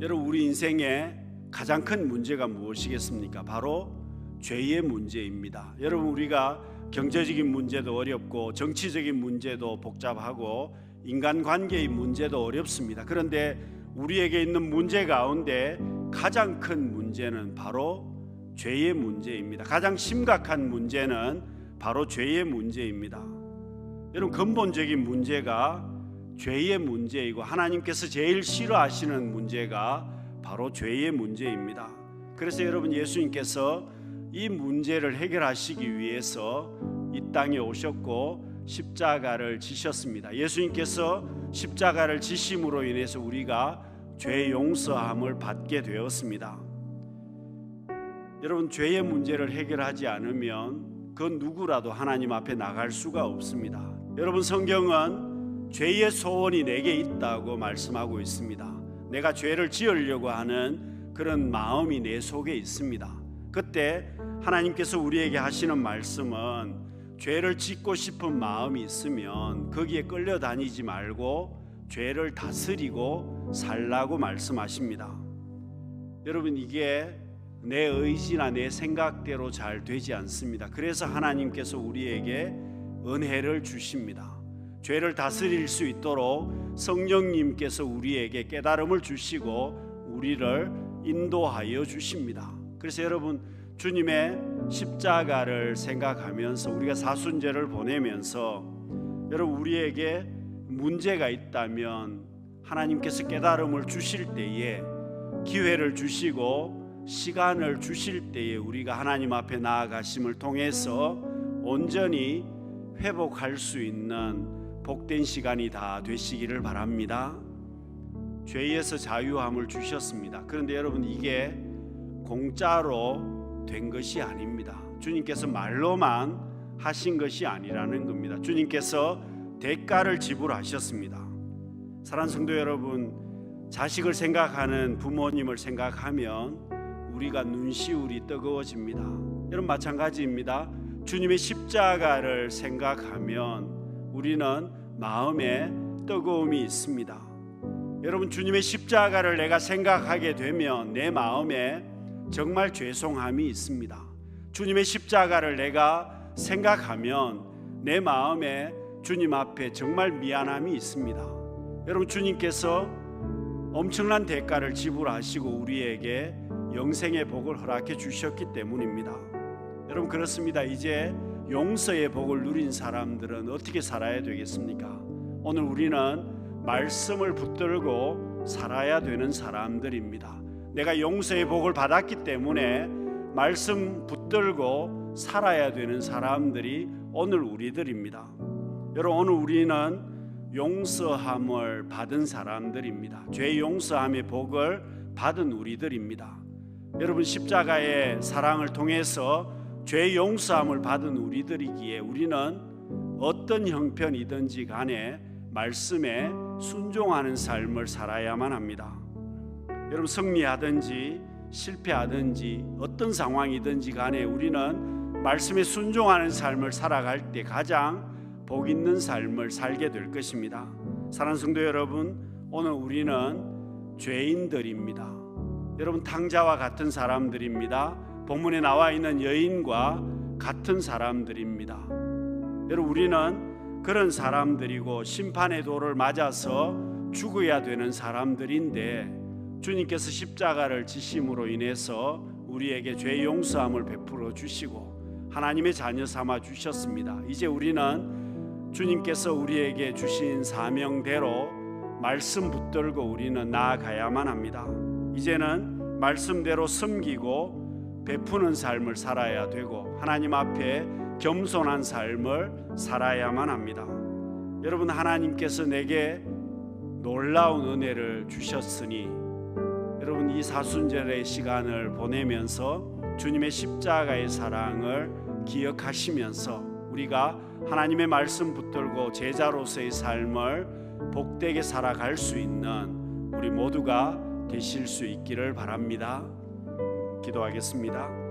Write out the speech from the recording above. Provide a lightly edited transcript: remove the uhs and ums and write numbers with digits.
여러분, 우리 인생의 가장 큰 문제가 무엇이겠습니까? 바로 죄의 문제입니다. 여러분, 우리가 경제적인 문제도 어렵고 정치적인 문제도 복잡하고 인간관계의 문제도 어렵습니다. 그런데 우리에게 있는 문제 가운데 가장 큰 문제는 바로 죄의 문제입니다. 가장 심각한 문제는 바로 죄의 문제입니다. 여러분, 근본적인 문제가 죄의 문제이고 하나님께서 제일 싫어하시는 문제가 바로 죄의 문제입니다. 그래서 여러분, 예수님께서 이 문제를 해결하시기 위해서 이 땅에 오셨고 십자가를 지셨습니다. 예수님께서 십자가를 지심으로 인해서 우리가 죄 용서함을 받게 되었습니다. 여러분, 죄의 문제를 해결하지 않으면 그 누구라도 하나님 앞에 나갈 수가 없습니다. 여러분, 성경은 죄의 소원이 내게 있다고 말씀하고 있습니다. 내가 죄를 지으려고 하는 그런 마음이 내 속에 있습니다. 그때 하나님께서 우리에게 하시는 말씀은 죄를 짓고 싶은 마음이 있으면 거기에 끌려다니지 말고 죄를 다스리고 살라고 말씀하십니다. 여러분, 이게 내 의지나 내 생각대로 잘 되지 않습니다. 그래서 하나님께서 우리에게 은혜를 주십니다. 죄를 다스릴 수 있도록 성령님께서 우리에게 깨달음을 주시고 우리를 인도하여 주십니다. 그래서 여러분, 주님의 십자가를 생각하면서 우리가 사순절을 보내면서 여러분, 우리에게 문제가 있다면 하나님께서 깨달음을 주실 때에, 기회를 주시고 시간을 주실 때에 우리가 하나님 앞에 나아가심을 통해서 온전히 회복할 수 있는 복된 시간이 다 되시기를 바랍니다. 죄에서 자유함을 주셨습니다. 그런데 여러분, 이게 공짜로 된 것이 아닙니다. 주님께서 말로만 하신 것이 아니라는 겁니다. 주님께서 대가를 지불하셨습니다. 사랑하는 성도 여러분, 자식을 생각하는 부모님을 생각하면 우리가 눈시울이 뜨거워집니다. 여러분, 마찬가지입니다. 주님의 십자가를 생각하면 우리는 마음에 뜨거움이 있습니다. 여러분, 주님의 십자가를 내가 생각하게 되면 내 마음에 정말 죄송함이 있습니다. 주님의 십자가를 내가 생각하면 내 마음에 주님 앞에 정말 미안함이 있습니다. 여러분, 주님께서 엄청난 대가를 지불하시고 우리에게 영생의 복을 허락해 주셨기 때문입니다. 여러분, 그렇습니다. 이제 용서의 복을 누린 사람들은 어떻게 살아야 되겠습니까? 오늘 우리는 말씀을 붙들고 살아야 되는 사람들입니다. 내가 용서의 복을 받았기 때문에 말씀 붙들고 살아야 되는 사람들이 오늘 우리들입니다. 여러분, 오늘 우리는 용서함을 받은 사람들입니다. 죄 용서함의 복을 받은 우리들입니다. 여러분, 십자가의 사랑을 통해서 죄 용서함을 받은 우리들이기에 우리는 어떤 형편이든지 간에 말씀에 순종하는 삶을 살아야만 합니다. 여러분, 승리하든지 실패하든지 어떤 상황이든지 간에 우리는 말씀에 순종하는 삶을 살아갈 때 가장 복 있는 삶을 살게 될 것입니다. 사랑하는 성도 여러분, 오늘 우리는 죄인들입니다. 여러분, 탕자와 같은 사람들입니다. 본문에 나와 있는 여인과 같은 사람들입니다. 여러분, 우리는 그런 사람들이고 심판의 도를 맞아서 죽어야 되는 사람들인데 주님께서 십자가를 지심으로 인해서 우리에게 죄 용서함을 베풀어 주시고 하나님의 자녀 삼아 주셨습니다. 이제 우리는 주님께서 우리에게 주신 사명대로 말씀 붙들고 우리는 나아가야만 합니다. 이제는 말씀대로 섬기고 베푸는 삶을 살아야 되고 하나님 앞에 겸손한 삶을 살아야만 합니다. 여러분, 하나님께서 내게 놀라운 은혜를 주셨으니 여러분, 이 사순절의 시간을 보내면서 주님의 십자가의 사랑을 기억하시면서 우리가 하나님의 말씀 붙들고 제자로서의 삶을 복되게 살아갈 수 있는 우리 모두가 되실 수 있기를 바랍니다. 기도하겠습니다.